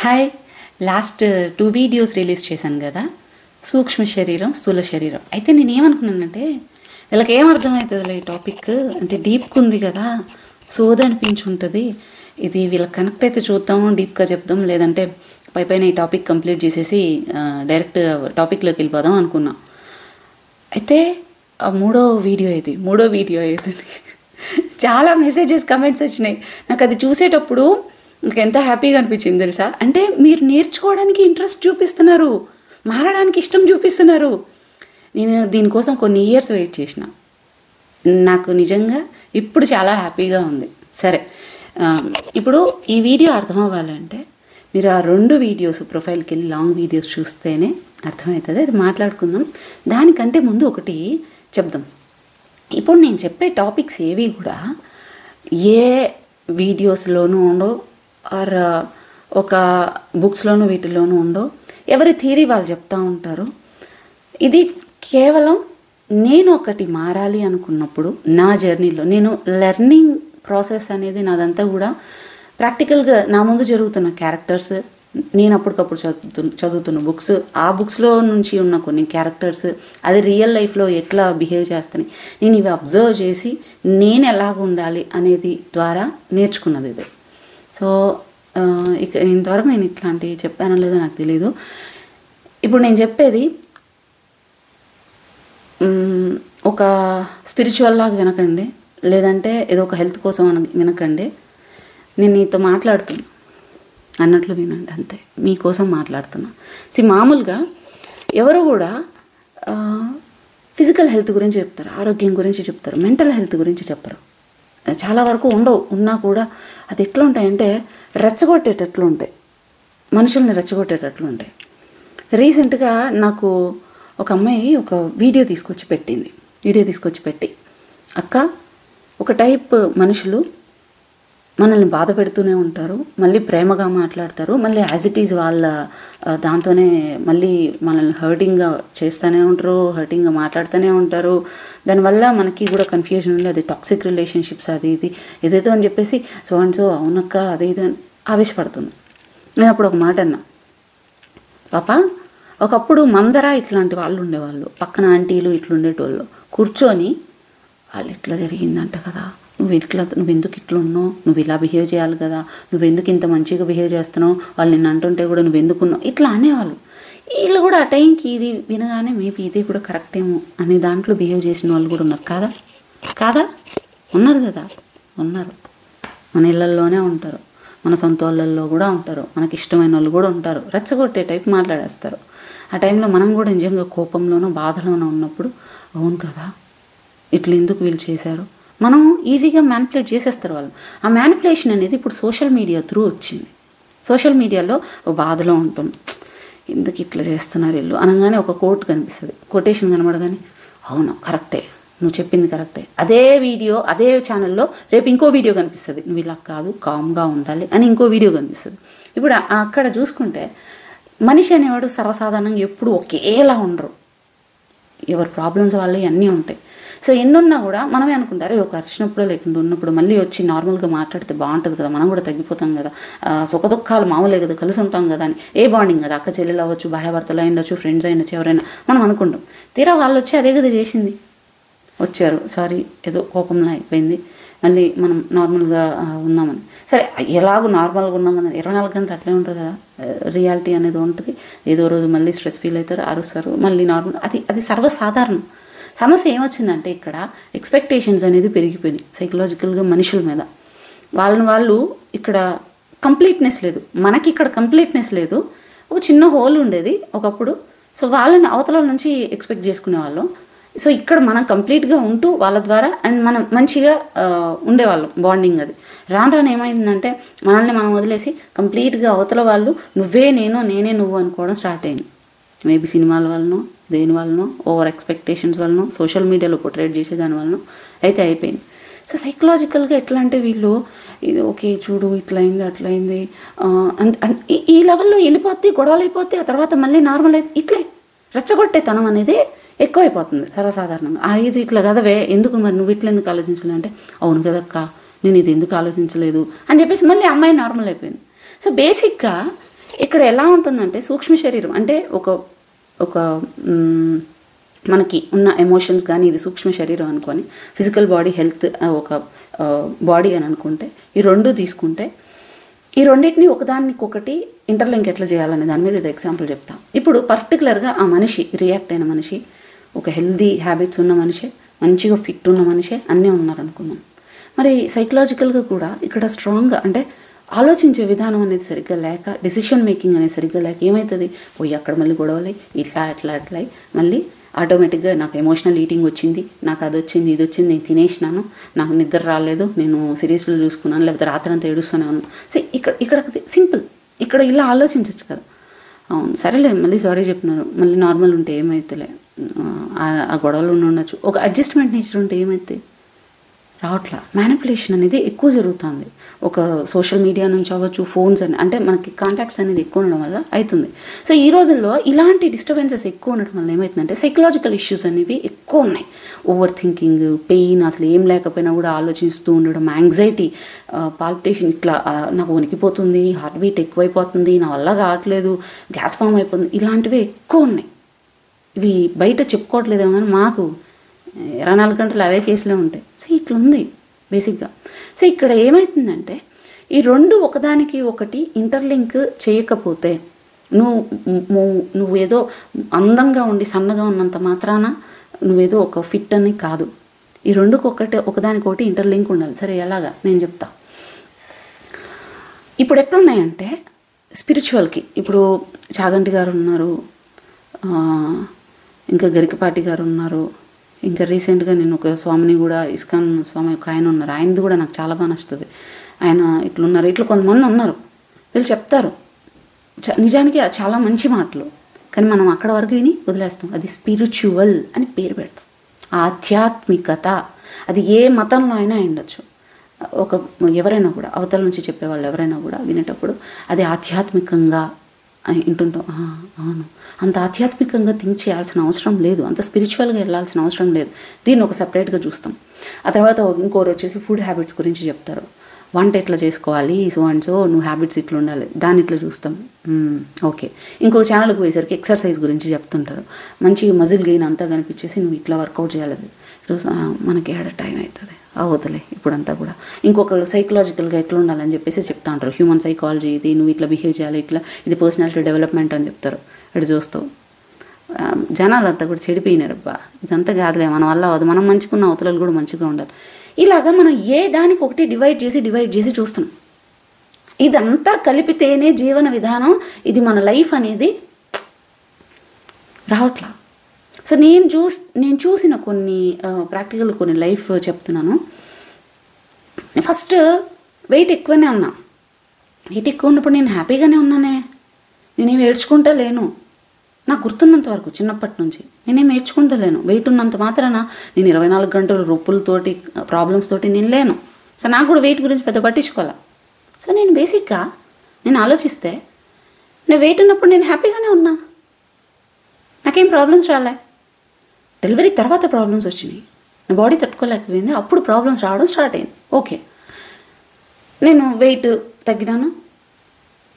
Hi last 2 videos release చేశాను కదా, సూక్ష్మ శరీరం స్థూల శరీరం. అయితే నేను ఏమనుకున్నానంటే వీళ్ళకి ఏమర్థమవుతుందిలే ఈ టాపిక్ అంటే డీప్గా ఉంది కదా, సోది అనిపించుంటుంది, ఇది వీళ్ళకి కనెక్ట్ అయితే చూద్దాం, డీప్గా చెప్దాం, లేదంటే పైన ఈ టాపిక్ కంప్లీట్ చేసేసి డైరెక్ట్ టాపిక్లోకి వెళ్ళిపోదాం అనుకున్నా. అయితే మూడో వీడియో అయితే చాలా మెసేజెస్ కమెంట్స్ వచ్చినాయి. నాకు అది చూసేటప్పుడు నాకు ఎంత హ్యాపీగా అనిపించింది తెలుసా. అంటే మీరు నేర్చుకోవడానికి ఇంట్రెస్ట్ చూపిస్తున్నారు, మారడానికి ఇష్టం చూపిస్తున్నారు. నేను దీనికోసం కొన్ని ఇయర్స్ వెయిట్ చేసిన, నాకు నిజంగా ఇప్పుడు చాలా హ్యాపీగా ఉంది. సరే, ఇప్పుడు ఈ వీడియో అర్థం అవ్వాలంటే మీరు ఆ 2 వీడియోస్ ప్రొఫైల్కి వెళ్ళి లాంగ్ వీడియోస్ చూస్తేనే అర్థమవుతుంది. అది మాట్లాడుకుందాం. దానికంటే ముందు ఒకటి చెప్దాం. ఇప్పుడు నేను చెప్పే టాపిక్స్ ఏవి కూడా ఏ వీడియోస్లోనూ ఉండో ఆర్ ఒక బుక్స్లోనూ వీటిలోనూ ఉండో, ఎవరి థియరీ వాళ్ళు చెప్తూ ఉంటారు. ఇది కేవలం నేను ఒకటి మారాలి అనుకున్నప్పుడు నా జర్నీలో నేను లెర్నింగ్ ప్రాసెస్ అనేది నాదంతా కూడా ప్రాక్టికల్గా నా ముందు జరుగుతున్న క్యారెక్టర్స్, నేను అప్పటికప్పుడు చదువుతున్న బుక్స్, ఆ బుక్స్లో నుంచి ఉన్న కొన్ని క్యారెక్టర్స్, అది రియల్ లైఫ్లో ఎట్లా బిహేవ్ చేస్తాయి, నేను ఇవి అబ్జర్వ్ చేసి నేను ఎలాగ ఉండాలి అనేది ద్వారా నేర్చుకున్నది ఇది. సో ఇంతవరకు నేను ఇట్లాంటివి చెప్పానో లేదో నాకు తెలీదు. ఇప్పుడు నేను చెప్పేది ఒక స్పిరిచువల్ లాగా వినకండి, లేదంటే ఏదో ఒక హెల్త్ కోసం వినకండి. నేను నీతో మాట్లాడుతున్నా అన్నట్లు వినండి, అంతే. మీకోసం మాట్లాడుతున్నా. మామూలుగా ఎవరు కూడా ఫిజికల్ హెల్త్ గురించి చెప్తారు, ఆరోగ్యం గురించి చెప్తారు, మెంటల్ హెల్త్ గురించి చెప్పరు. చాలా వరకు ఉండవు, ఉన్నా కూడా అది ఎట్లా ఉంటాయంటే రెచ్చగొట్టేటట్లు ఉంటాయి, మనుషుల్ని రెచ్చగొట్టేటట్లు ఉంటాయి. రీసెంట్గా నాకు ఒక అమ్మాయి ఒక వీడియో తీసుకొచ్చి పెట్టి, అక్క, ఒక టైప్ మనుషులు మనల్ని బాధ పెడుతూనే ఉంటారు, మళ్ళీ ప్రేమగా మాట్లాడతారు, మళ్ళీ యాజ్ ఇట్ ఈజ్ వాళ్ళ దాంతోనే మళ్ళీ మనల్ని హర్టింగ్గా చేస్తూనే ఉంటారు, హర్టింగ్గా మాట్లాడుతూనే ఉంటారు. దానివల్ల మనకి కూడా కన్ఫ్యూజన్ ఉంది, అది టాక్సిక్ రిలేషన్షిప్స్, అది ఇది ఏదైతే అని చెప్పేసి సో అండ్ సో అవునక్క అది ఇది అని ఆవేశపడుతుంది. నేను అప్పుడు ఒక మాట అన్నా, పాప, ఒకప్పుడు మందర ఇట్లాంటి వాళ్ళు ఉండేవాళ్ళు, పక్కన ఆంటీలు ఇట్లుండేటోళ్ళు కూర్చొని, వాళ్ళు ఇట్లా జరిగిందంట కదా, నువ్వెందుకు ఇట్లా ఉన్నావు, నువ్వు ఇలా బిహేవ్ చేయాలి కదా, నువ్వెందుకు ఇంత మంచిగా బిహేవ్ చేస్తున్నావు, వాళ్ళు నిన్ను అంటుంటే కూడా నువ్వెందుకు ఉన్నావు, ఇట్లా అనేవాళ్ళు. వీళ్ళు కూడా ఆ టైంకి ఇది వినగానే మేబీ ఇది కూడా కరెక్ట్ ఏమో అనే దాంట్లో బిహేవ్ చేసిన వాళ్ళు కూడా ఉన్నారు కాదా ఉన్నారు కదా, ఉన్నారు. మన ఇళ్ళల్లోనే ఉంటారు, మన సొంత వాళ్ళల్లో కూడా ఉంటారు, మనకి ఇష్టమైన వాళ్ళు కూడా ఉంటారు, రెచ్చగొట్టే టైప్ మాట్లాడేస్తారు. ఆ టైంలో మనం కూడా నిజంగా కోపంలోనో బాధలోనో ఉన్నప్పుడు అవును కదా, ఇట్లా ఎందుకు వీళ్ళు చేశారు, మనం ఈజీగా మ్యానిపులేట్ చేసేస్తారు వాళ్ళు. ఆ మ్యానిపులేషన్ అనేది ఇప్పుడు సోషల్ మీడియా త్రూ వచ్చింది. సోషల్ మీడియాలో బాధలో ఉంటాం, ఎందుకు ఇట్లా చేస్తున్నారు వీళ్ళు అనగానే ఒక కోట్ కనిపిస్తుంది, కొటేషన్ కనబడగానే అవును కరెక్టే, నువ్వు చెప్పింది కరెక్టే, అదే వీడియో అదే ఛానల్లో రేపు ఇంకో వీడియో కనిపిస్తుంది, నువ్వు ఇలా కాదు కామ్గా ఉండాలి అని ఇంకో వీడియో కనిపిస్తుంది. ఇప్పుడు అక్కడ చూసుకుంటే మనిషి అనేవాడు సర్వసాధారణంగా ఎప్పుడు ఒకేలా ఉండరు, ఎవరి ప్రాబ్లమ్స్ వాళ్ళు అన్నీ ఉంటాయి. సో ఎన్నున్నా కూడా మనమే అనుకుంటారు ఒక అరిచినప్పుడు లేకుండా ఉన్నప్పుడు మళ్ళీ వచ్చి నార్మల్గా మాట్లాడితే బాగుంటుంది కదా, మనం కూడా తగ్గిపోతాం కదా, సుఖ దుఃఖాలు మామూలే కదా, కలిసి ఉంటాం కదా అని. ఏ బాండింగ్ కదా, అక్క చెల్లెలు అవ్వచ్చు, భార్యాభర్తలు అయ్యుండొచ్చు, ఫ్రెండ్స్ అయ్యుండొచ్చు, ఎవరైనా మనం అనుకుంటాం. తీరా వాళ్ళు వచ్చి అదే కదా చేసింది, వచ్చారు సారీ ఏదో కోపంలో అయిపోయింది, మళ్ళీ మనం నార్మల్గా ఉన్నామని. సరే ఎలాగో నార్మల్గా ఉన్నాం కదా, 24 గంటలు అట్లే ఉంటారు కదా, రియాలిటీ అనేది ఉంటుంది. ఏదో రోజు మళ్ళీ స్ట్రెస్ ఫీల్ అవుతారు, అరుస్తారు, మళ్ళీ నార్మల్, అది సర్వసాధారణం. సమస్య ఏమొచ్చిందంటే ఇక్కడ ఎక్స్పెక్టేషన్స్ అనేది పెరిగిపోయినాయి సైకలాజికల్గా మనుషుల మీద. వాళ్ళు ఇక్కడ కంప్లీట్నెస్ లేదు, మనకి ఇక్కడ కంప్లీట్నెస్ లేదు, ఒక చిన్న హోల్ ఉండేది ఒకప్పుడు. సో వాళ్ళని అవతల నుంచి ఎక్స్పెక్ట్ చేసుకునేవాళ్ళం. సో ఇక్కడ మనం కంప్లీట్గా ఉంటూ వాళ్ళ ద్వారా అండ్ మనం మంచిగా ఉండేవాళ్ళం, బాండింగ్. అది రాను ఏమైందంటే మనల్ని మనం వదిలేసి కంప్లీట్గా అవతల వాళ్ళు నువ్వే నేను, నేనే నువ్వు అనుకోవడం స్టార్ట్ అయింది. మేబీ సినిమాల వలనో, దేని వలనో, ఓవర్ ఎక్స్పెక్టేషన్స్ వలనో, సోషల్ మీడియాలో పోర్ట్రేట్ చేసేదాని వలన అయితే అయిపోయింది. సో సైకలాజికల్గా ఎట్లా అంటే వీళ్ళు ఇది ఓకే చూడు ఇట్లయింది అట్లయింది ఈ లెవెల్లో వెళ్ళిపోతే గొడవలు అయిపోతే ఆ తర్వాత మళ్ళీ నార్మల్ అయితే ఇట్లే రెచ్చగొట్టేతనం అనేది ఎక్కువైపోతుంది సర్వసాధారణంగా. ఇది ఇట్లా కదవే, ఎందుకు మరి నువ్వు ఇట్లా ఎందుకు ఆలోచించలే అంటే అవును కదక్క నేను ఇది ఎందుకు ఆలోచించలేదు అని చెప్పేసి మళ్ళీ అమ్మాయి నార్మల్ అయిపోయింది. సో బేసిక్గా ఇక్కడ ఎలా ఉంటుందంటే సూక్ష్మ శరీరం అంటే ఒక ఒక మనకి ఉన్న ఎమోషన్స్ కానీ ఇది సూక్ష్మ శరీరం అనుకొని ఫిజికల్ బాడీ హెల్త్ ఒక బాడీ అని అనుకుంటే ఈ రెండు తీసుకుంటే ఈ రెండింటిని ఒకదానికొకటి ఇంటర్లింక్ ఎట్లా చేయాలనే దాని మీద ఇది ఎగ్జాంపుల్ చెప్తాం. ఇప్పుడు పర్టికులర్గా ఆ మనిషి రియాక్ట్ అయిన మనిషి ఒక హెల్దీ హ్యాబిట్స్ ఉన్న మనిషే, మంచిగా ఫిట్ ఉన్న మనిషే అన్నీ ఉన్నారనుకుందాం. మరి సైకలాజికల్గా కూడా ఇక్కడ స్ట్రాంగ్గా అంటే ఆలోచించే విధానం అనేది సరిగ్గా లేక డెసిషన్ మేకింగ్ అనేది సరిగ్గా లేక ఏమవుతుంది, పోయి అక్కడ మళ్ళీ గొడవలు ఇట్లా మళ్ళీ ఆటోమేటిక్గా నాకు ఎమోషనల్ ఈటింగ్ వచ్చింది, నాకు అది వచ్చింది ఇది వచ్చింది, నేను తినేసినాను, నాకు నిద్ర రాలేదు, నేను సీరియస్లో చూసుకున్నాను, లేకపోతే రాత్రి అంతా ఏడుస్తూనే ఉన్నాను. సో ఇక్కడ సింపుల్, ఇక్కడ ఇలా ఆలోచించవచ్చు కదా. అవును సరేలే మళ్ళీ సారీ చెప్పినారు, మళ్ళీ నార్మల్ ఉంటే ఏమవుతుందిలే, ఆ గొడవలు ఉండొచ్చు, ఒక అడ్జస్ట్మెంట్ నేచర్ ఉంటే ఏమవుతాయి, రావట్లా. మ్యానిపులేషన్ అనేది ఎక్కువ జరుగుతుంది. ఒక సోషల్ మీడియా నుంచి అవ్వచ్చు, ఫోన్స్ అని అంటే మనకి కాంటాక్ట్స్ అనేది ఎక్కువ ఉండడం వల్ల అవుతుంది. సో ఈ రోజుల్లో ఇలాంటి డిస్టర్బెన్సెస్ ఎక్కువ ఉండడం వల్ల ఏమవుతుందంటే సైకలాజికల్ ఇష్యూస్ అనేవి ఎక్కువ ఉన్నాయి. ఓవర్ థింకింగ్, పెయిన్, అసలు ఏం లేకపోయినా కూడా ఆలోచిస్తూ ఉండడం, యాంగ్జైటీ, పాల్పిటేషన్, ఇట్లా నాకు వణికిపోతుంది, హార్ట్ బీట్ ఎక్కువైపోతుంది, నా వల్ల కావట్లేదు, గ్యాస్ ఫామ్ అయిపోతుంది, ఇలాంటివి ఎక్కువ ఉన్నాయి. ఇవి బయట చెప్పుకోవట్లేదేమో కానీ మాకు 24 గంటలు అవే కేసులే ఉంటాయి. సో ఇట్లా ఉంది బేసిక్గా. సో ఇక్కడ ఏమవుతుందంటే ఈ రెండు ఒకదానికి ఒకటి ఇంటర్లింక్ చేయకపోతే నువ్వు ఏదో అందంగా ఉండి సన్నగా ఉన్నంత మాత్రాన నువ్వేదో ఒక ఫిట్ అని కాదు. ఈ రెండుకి ఒకదానికొకటి ఇంటర్లింక్ ఉండాలి. సరే ఎలాగా నేను చెప్తా. ఇప్పుడు ఎట్లున్నాయంటే స్పిరిచువల్కి ఇప్పుడు చాగంటి గారు ఉన్నారు, ఇంకా గరికపాటి గారు ఉన్నారు, ఇంకా రీసెంట్గా నేను ఒక స్వామిని కూడా ఇస్కాన్ స్వామి ఒక ఆయన ఉన్నారు, ఆయనది కూడా నాకు చాలా బాగా నచ్చుతుంది. ఆయన ఇట్లున్నారు, ఇట్లా కొంతమంది ఉన్నారు, వీళ్ళు చెప్తారు నిజానికి చాలా మంచి మాటలు, కానీ మనం అక్కడ వరకు విని వదిలేస్తాం. అది స్పిరిచువల్ అని పేరు పెడతాం, ఆధ్యాత్మికత. అది ఏ మతంలో అయినా ఉండొచ్చు. ఒక ఎవరైనా కూడా అవతల నుంచి చెప్పేవాళ్ళు ఎవరైనా కూడా వినేటప్పుడు అది ఆధ్యాత్మికంగా వింటుంటాం. అవును, అంత ఆధ్యాత్మికంగా థింక్ చేయాల్సిన అవసరం లేదు, అంత స్పిరిచువల్గా వెళ్ళాల్సిన అవసరం లేదు. దీన్ని ఒక సపరేట్గా చూస్తాం. ఆ తర్వాత ఇంకోరు వచ్చేసి ఫుడ్ హ్యాబిట్స్ గురించి చెప్తారు. వంట ఎట్లా చేసుకోవాలి, సో అండ్ సో, నువ్వు హ్యాబిట్స్ ఇట్లా ఉండాలి, దాన్ని ఇట్లా చూస్తాం. ఓకే, ఇంకో ఛానల్కి పోయేసరికి ఎక్సర్సైజ్ గురించి చెప్తుంటారు. మంచి మజిల్ గెయిన్ అంతా కనిపించేసి నువ్వు ఇట్లా వర్కౌట్ చేయాలి. ఈరోజు మనకి ఏడ టైం అవుతుంది అవతలే ఇప్పుడంతా కూడా. ఇంకొకరు సైకలాజికల్గా ఎట్లా ఉండాలని చెప్పేసి చెప్తా ఉంటారు. హ్యూమన్ సైకాలజీ ఇది, నువ్వు ఇట్లా బిహేవ్ చేయాలి, ఇట్లా ఇది పర్సనాలిటీ డెవలప్మెంట్ అని చెప్తారు. ఇటు చూస్తావు జనాలంతా కూడా చెడిపోయినారబ్బా, ఇదంతా కాదులే, మన వల్ల అవ్వదు, మనం మంచిగా అవతలలు కూడా మంచిగా ఉండాలి. ఇలాగా మనం ఏ దానికి ఒకటి డివైడ్ చేసి చూస్తున్నాం. ఇదంతా కలిపితేనే జీవన విధానం, ఇది మన లైఫ్ అనేది రావట్లా. సో నేను చూసిన కొన్ని ప్రాక్టికల్ కొన్ని లైఫ్ చెప్తున్నాను. ఫస్ట్ వెయిట్ ఎక్కువనే ఉన్నా. వెయిట్ ఎక్కువ ఉన్నప్పుడు నేను హ్యాపీగానే ఉన్నానే, నేనేం ఏడ్చుకుంటా లేను. నాకు గుర్తున్నంత వరకు చిన్నప్పటి నుంచి నేనేం ఏడ్చుకుంటా లేను. వెయిట్ ఉన్నంత మాత్రాన నేను 24 గంటలు రొప్పులతోటి ప్రాబ్లమ్స్ తోటి నేను లేను. సో నాకు కూడా వెయిట్ గురించి పెద్ద పట్టించుకోవాలి. సో నేను బేసిక్గా నేను ఆలోచిస్తే నేను వెయిట్ ఉన్నప్పుడు నేను హ్యాపీగానే ఉన్నా, నాకేం ప్రాబ్లమ్స్ రాలే. డెలివరీ తర్వాత ప్రాబ్లమ్స్ వచ్చినాయి, నా బాడీ తట్టుకోలేకపోయింది, అప్పుడు ప్రాబ్లమ్స్ రావడం స్టార్ట్ అయింది. ఓకే, నేను వెయిట్ తగ్గినాను,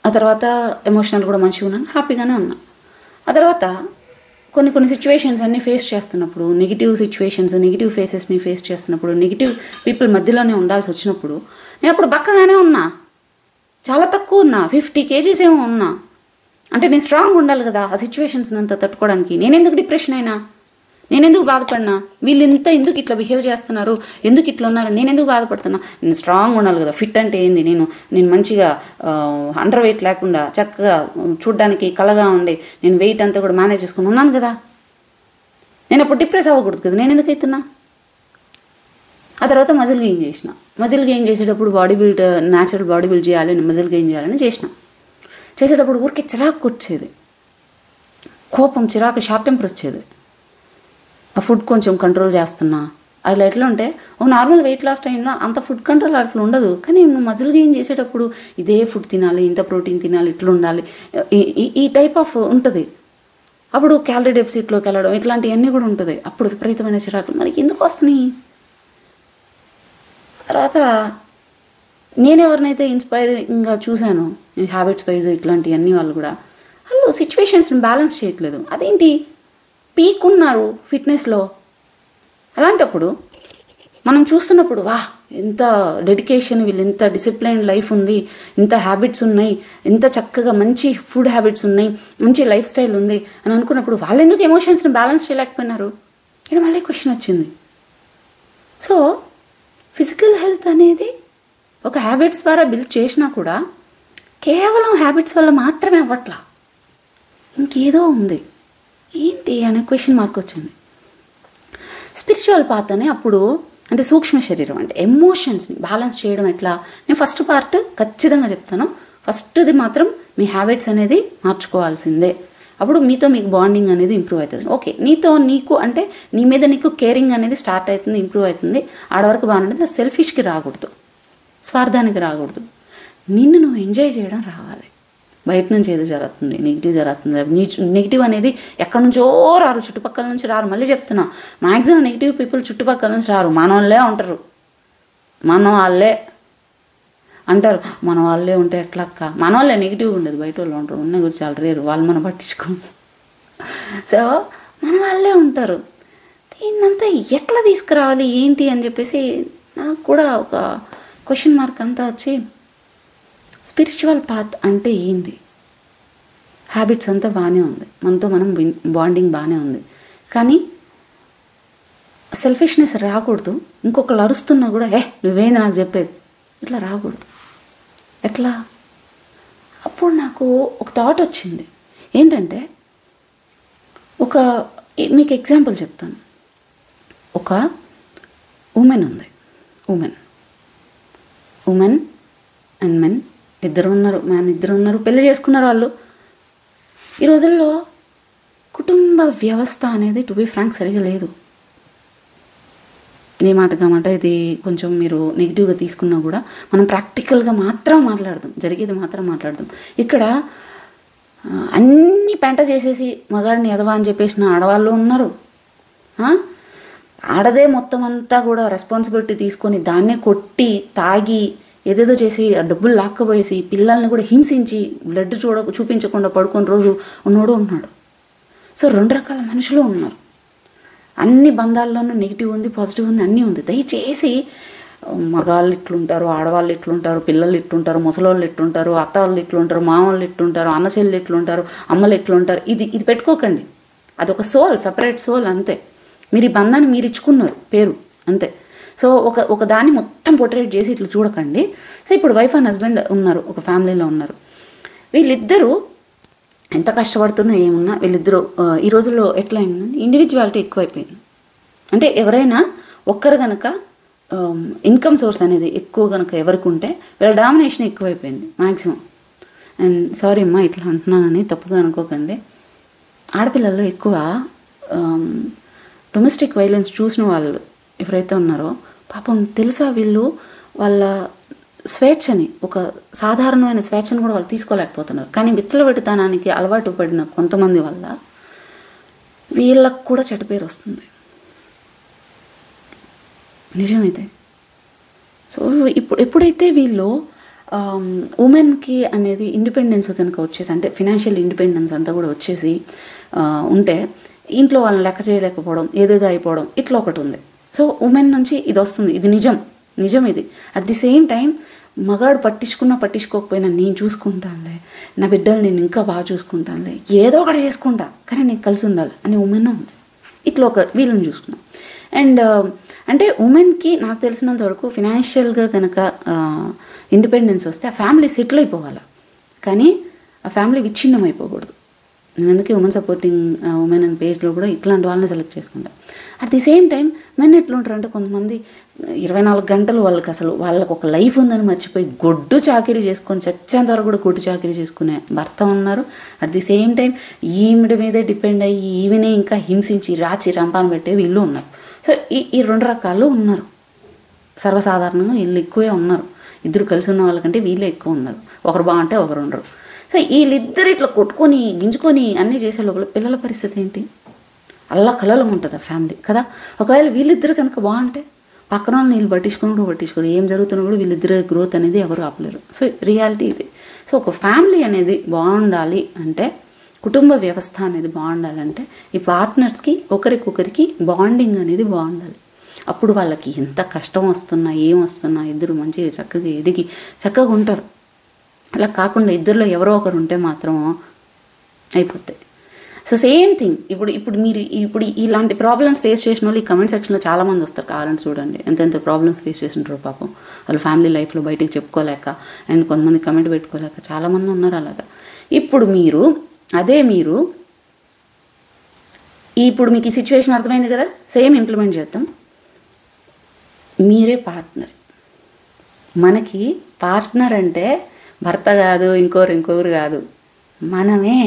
ఆ తర్వాత ఎమోషనల్ కూడా మంచిగా ఉన్నాను, హ్యాపీగానే ఉన్నా. ఆ తర్వాత కొన్ని సిచ్యువేషన్స్ అన్నీ ఫేస్ చేస్తున్నప్పుడు, నెగిటివ్ సిచ్యువేషన్స్, నెగిటివ్ ఫేసెస్ని ఫేస్ చేస్తున్నప్పుడు, నెగిటివ్ పీపుల్ మధ్యలోనే ఉండాల్సి వచ్చినప్పుడు నేను అప్పుడు బక్కగానే ఉన్నా, చాలా తక్కువ ఉన్నా, 50 kgs ఏమో ఉన్నా. అంటే నేను స్ట్రాంగ్ ఉండాలి కదా ఆ సిచ్యువేషన్స్ని అంతా తట్టుకోవడానికి. నేనెందుకు డిప్రెషన్ అయినా, నేనెందుకు బాధపడినా, వీళ్ళు ఎందుకు ఇట్లా బిహేవ్ చేస్తున్నారు, ఎందుకు ఇట్లా ఉన్నారు, నేనెందుకు బాధపడుతున్నా. నేను స్ట్రాంగ్ ఉండాలి కదా. ఫిట్ అంటే ఏంది, నేను మంచిగా అండర్ వెయిట్ లేకుండా చక్కగా చూడ్డానికి కలగా ఉండి నేను వెయిట్ అంతా కూడా మేనేజ్ చేసుకుని ఉన్నాను కదా. నేను అప్పుడు డిప్రెస్ అవ్వకూడదు కదా, నేను ఎందుకు అవుతున్నా. ఆ తర్వాత మజిల్ గెయిన్ చేసిన. మజిల్ గెయిన్ చేసేటప్పుడు న్యాచురల్ బాడీ బిల్డ్ చేయాలి, మజిల్ గెయిన్ చేయాలని చేసేటప్పుడు ఊరికి చిరాకు వచ్చేది, కోపం, చిరాకు, షార్ట్ టెంపర్ వచ్చేది. ఆ ఫుడ్ కొంచెం కంట్రోల్ చేస్తున్నా. అట్లా ఎట్లా ఉంటే ఓ నార్మల్ వెయిట్ లాస్ టైంలో అంత ఫుడ్ కంట్రోల్ అట్లా ఉండదు. కానీ నువ్వు మజిల్ గెయిన్ చేసేటప్పుడు ఇదే ఫుడ్ తినాలి, ఇంత ప్రోటీన్ తినాలి, ఇట్లా ఉండాలి, ఈ టైప్ ఆఫ్ ఉంటుంది. అప్పుడు క్యాలరీ డెఫిసిట్లోకి వెళ్ళడం ఇట్లాంటివన్నీ కూడా ఉంటుంది. అప్పుడు విపరీతమైన చిరాకులు మనకి ఎందుకు వస్తున్నాయి. తర్వాత నేను ఎవరినైతే ఇన్స్పైరింగ్గా చూశానో హ్యాబిట్స్ వైజ్ ఇట్లాంటివన్నీ వాళ్ళు కూడా వాళ్ళు సిచ్యువేషన్స్ని బ్యాలెన్స్ చేయట్లేదు. అదేంటి పీక్ ఉన్నారు ఫిట్నెస్లో, అలాంటప్పుడు మనం చూస్తున్నప్పుడు వా ఎంత డెడికేషన్, వీళ్ళు ఎంత డిసిప్లైన్ లైఫ్ ఉంది, ఇంత హ్యాబిట్స్ ఉన్నాయి, ఎంత చక్కగా మంచి ఫుడ్ హ్యాబిట్స్ ఉన్నాయి, మంచి లైఫ్ స్టైల్ ఉంది అని అనుకున్నప్పుడు వాళ్ళు ఎందుకు ఎమోషన్స్ని బ్యాలెన్స్ చేయలేకపోయినారు? ఇక్కడ మళ్ళీ క్వశ్చన్ వచ్చింది. సో ఫిజికల్ హెల్త్ అనేది ఒక హ్యాబిట్స్ ద్వారా బిల్డ్ చేసినా కూడా కేవలం హ్యాబిట్స్ వల్ల మాత్రమే అవ్వట్లా, ఇంకేదో ఉంది. ఏంటి అనే క్వశ్చన్ మార్క్ వచ్చింది. స్పిరిచువల్ పాత్ అని అప్పుడు అంటే సూక్ష్మ శరీరం అంటే ఎమోషన్స్ని బ్యాలెన్స్ చేయడం ఎట్లా, నేను ఫస్ట్ పార్ట్ ఖచ్చితంగా చెప్తాను. ఫస్ట్ది మాత్రం మీ హ్యాబిట్స్ అనేది మార్చుకోవాల్సిందే. అప్పుడు మీతో మీకు బాండింగ్ అనేది ఇంప్రూవ్ అవుతుంది. ఓకే, నీతో నీకు అంటే నీ మీద నీకు కేరింగ్ అనేది స్టార్ట్ అవుతుంది, ఇంప్రూవ్ అవుతుంది. ఆడవరకు బాగుంటుంది. సెల్ఫిష్కి రాకూడదు, స్వార్థానికి రాకూడదు. నిన్ను నువ్వు ఎంజాయ్ చేయడం రావాలి. బయట నుంచి ఏదో జరుగుతుంది, నెగిటివ్ జరుగుతుంది. నెగిటివ్ అనేది ఎక్కడి నుంచో రారు, చుట్టుపక్కల నుంచి రారు. మళ్ళీ చెప్తున్నా, మ్యాక్సిమం నెగిటివ్ పీపుల్ చుట్టుపక్కల నుంచి రారు, మన వాళ్ళే ఉంటారు. మన వాళ్ళే అంటారు, మన వాళ్ళే ఉంటే ఎట్లా అక్క, మన వాళ్ళే నెగిటివ్ ఉండదు, బయట వాళ్ళు ఉంటారు. ఉన్న గురించి చాలా రేరు, వాళ్ళు మనం పట్టించుకోం. సో మన వాళ్ళే ఉంటారు. దీన్నంతా ఎట్లా తీసుకురావాలి ఏంటి అని చెప్పేసి నాకు కూడా ఒక క్వశ్చన్ మార్క్ అంతా వచ్చి, స్పిరిచువల్ పాత్ అంటే ఏంది? హ్యాబిట్స్ అంతా బాగానే ఉంది, మనతో మనం బాండింగ్ బాగానే ఉంది, కానీ సెల్ఫిష్నెస్ రాకూడదు. ఇంకొకళ్ళు అరుస్తున్నా కూడా నువ్వేంది నాకు చెప్పేది, ఇట్లా రాకూడదు. ఎట్లా? అప్పుడు నాకు ఒక థాట్ వచ్చింది. ఏంటంటే మీకు ఎగ్జాంపుల్ చెప్తాను. ఒక ఉమెన్ ఉంది, ఉమెన్ అండ్ మెన్ ఇద్దరు ఉన్నారు, పెళ్లి చేసుకున్నారు వాళ్ళు. ఈ రోజుల్లో కుటుంబ వ్యవస్థ అనేది టు బి ఫ్రాంక్ సరిగా లేదు. ఏ మాట కామాట ఇది కొంచెం మీరు నెగిటివ్గా తీసుకున్నా కూడా మనం ప్రాక్టికల్గా మాత్రం మాట్లాడదాం, జరిగేది మాత్రం మాట్లాడదాం. ఇక్కడ అన్నీ పెంట చేసేసి మగాడిని ఎదవా అని చెప్పేసిన ఆడవాళ్ళు ఉన్నారు. ఆడదే మొత్తం అంతా కూడా రెస్పాన్సిబిలిటీ తీసుకొని దాన్నే కొట్టి తాగి ఏదేదో చేసి ఆ డబ్బులు లాక్కపోయేసి పిల్లల్ని కూడా హింసించి బ్లడ్ చూపించకుండా పడుకొని రోజు ఉన్నోడు ఉన్నాడు. సో రెండు రకాల మనుషులు ఉన్నారు. అన్ని బంధాల్లోనూ నెగిటివ్ ఉంది, పాజిటివ్ ఉంది, అన్నీ ఉంది. దయచేసి మగాళ్ళు ఇట్లుంటారు, ఆడవాళ్ళు ఇట్లుంటారు, పిల్లలు ఇట్లుంటారు, ముసలోళ్ళు ఇట్లుంటారు, అత్తవాళ్ళు ఇట్లుంటారు, మామూళ్ళు ఇట్లుంటారు, అన్నచెల్లు ఇట్లుంటారు, అమ్మలు ఇట్లుంటారు, ఇది పెట్టుకోకండి. అదొక సోల్, సపరేట్ సోల్ అంతే. మీరు ఈ బంధాన్ని మీరు ఇచ్చుకున్నారు పేరు అంతే. సో ఒక దాన్ని మొత్తం పోర్ట్రేట్ చేసి ఇట్లా చూడకండి. సో ఇప్పుడు వైఫ్ అండ్ హస్బెండ్ ఉన్నారు, ఒక ఫ్యామిలీలో ఉన్నారు. వీళ్ళిద్దరూ ఎంత కష్టపడుతున్నా ఏమున్నా వీళ్ళిద్దరూ ఈ రోజుల్లో ఎట్లా అయిందంటే ఇండివిజువాలిటీ ఎక్కువైపోయింది. అంటే ఎవరైనా ఒక్కరు కనుక ఇన్కమ్ సోర్స్ అనేది ఎక్కువ కనుక ఎవరికి ఉంటే వీళ్ళ డామినేషన్ ఎక్కువైపోయింది మ్యాక్సిమం. అండ్ సారీ అమ్మా ఇట్లా అంటున్నానని తప్పుగా అనుకోకండి. ఆడపిల్లల్లో ఎక్కువ డొమెస్టిక్ వైలెన్స్ చూసిన వాళ్ళు ఎవరైతే ఉన్నారో పాపం తెలుసా వీళ్ళు వాళ్ళ స్వేచ్ఛని, ఒక సాధారణమైన స్వేచ్ఛను కూడా వాళ్ళు తీసుకోలేకపోతున్నారు. కానీ విచ్చలవిడితనానికి అలవాటు పడిన కొంతమంది వల్ల వీళ్ళకు కూడా చెడ్డ పేరు వస్తుంది. నిజమైతే సో ఎప్పుడైతే వీళ్ళు ఉమెన్కి అనేది ఇండిపెండెన్స్ కనుక వచ్చేసి, అంటే ఫినాన్షియల్ ఇండిపెండెన్స్ అంతా కూడా వచ్చేసి ఉంటే ఇంట్లో వాళ్ళని లెక్క చేయలేకపోవడం, ఏదేదో అయిపోవడం, ఇట్లా ఒకటి ఉంది. సో ఉమెన్ నుంచి ఇది వస్తుంది, ఇది నిజం ఇది. అట్ ది సేమ్ టైం మగాడు పట్టించుకోకపోయినా నేను చూసుకుంటానులే, నా బిడ్డలు నేను ఇంకా బాగా చూసుకుంటానులే, ఏదో ఒకటి చేసుకుంటా కానీ నీకు కలిసి ఉండాలి అని ఉమెన్ ఉంది. ఇట్లా వీళ్ళని చూసుకున్నాం. అండ్ అంటే ఉమెన్కి నాకు తెలిసినంత వరకు ఫినాన్షియల్గా కనుక ఇండిపెండెన్స్ వస్తే ఆ ఫ్యామిలీ సెటిల్ అయిపోవాలి, కానీ ఆ ఫ్యామిలీ విచ్ఛిన్నం అయిపోకూడదు. నేను అందుకే ఉమెన్ సపోర్టింగ్ ఉమెన్ అండ్ పేజ్లో కూడా ఇట్లాంటి వాళ్ళని సెలెక్ట్ చేసుకుంటాను. At the same time men ఎట్లుంటారు అంటే కొంతమంది 24 గంటలు వాళ్ళకు ఒక లైఫ్ ఉందని మర్చిపోయి గొడ్డు చాకరీ చేసుకొని చచ్చేంత వరకు కూడా గొడ్డు చాకరీ చేసుకునే భర్త ఉన్నారు. అట్ ది సేమ్ టైం ఈవిడ మీదే డిపెండ్ అయ్యి ఈవినే ఇంకా హింసించి రాచి రంపాన పెట్టే వీళ్ళు ఉన్నారు. సో ఈ రెండు రకాలు ఉన్నారు. సర్వసాధారణంగా వీళ్ళు ఎక్కువే ఉన్నారు. ఇద్దరు కలిసి ఉన్న వాళ్ళకంటే వీళ్ళే ఎక్కువ ఉన్నారు. ఒకరు బాగుంటే ఒకరు ఉండరు. సో వీళ్ళిద్దరు ఇట్లా కొట్టుకొని గింజుకొని అన్నీ చేసే లోపల పిల్లల పరిస్థితి ఏంటి? అల్లా కలలం ఉంటుంది ఆ ఫ్యామిలీ కదా. ఒకవేళ వీళ్ళిద్దరు కనుక బాగుంటే పక్కన వాళ్ళు నీళ్ళు పట్టించుకోరు, ఏం జరుగుతున్నా కూడా వీళ్ళిద్దరు గ్రోత్ అనేది ఎవరు ఆపలేరు. సో రియాలిటీ ఇది. సో ఒక ఫ్యామిలీ అనేది బాగుండాలి అంటే, కుటుంబ వ్యవస్థ అనేది బాగుండాలంటే ఈ పార్ట్నర్స్కి ఒకరికొకరికి బాండింగ్ అనేది బాగుండాలి. అప్పుడు వాళ్ళకి ఎంత కష్టం వస్తున్నా ఏం వస్తున్నా ఇద్దరు మంచిగా చక్కగా ఎదిగి చక్కగా ఉంటారు. అలా కాకుండా ఇద్దరిలో ఎవరో ఒకరు ఉంటే మాత్రం అయిపోతాయి. సో సేమ్ థింగ్ ఇప్పుడు మీరు ఇలాంటి ప్రాబ్లమ్స్ ఫేస్ చేసిన వాళ్ళు ఈ కమెంట్ సెక్షన్లో చాలామంది వస్తారు. కావాలని చూడండి ఎంత ప్రాబ్లమ్స్ ఫేస్ చేసింటారు పాపం. వాళ్ళు ఫ్యామిలీ లైఫ్లో బయటికి చెప్పుకోలేక అండ్ కొంతమంది కమెంట్ పెట్టుకోలేక చాలామంది ఉన్నారు అలాగా. ఇప్పుడు మీకు ఈ సిచ్యువేషన్ అర్థమైంది కదా, సేమ్ ఇంప్లిమెంట్ చేద్దాం. మీరే పార్ట్నర్. మనకి పార్ట్నర్ అంటే భర్త కాదు, ఇంకొకరు కాదు, మనమే.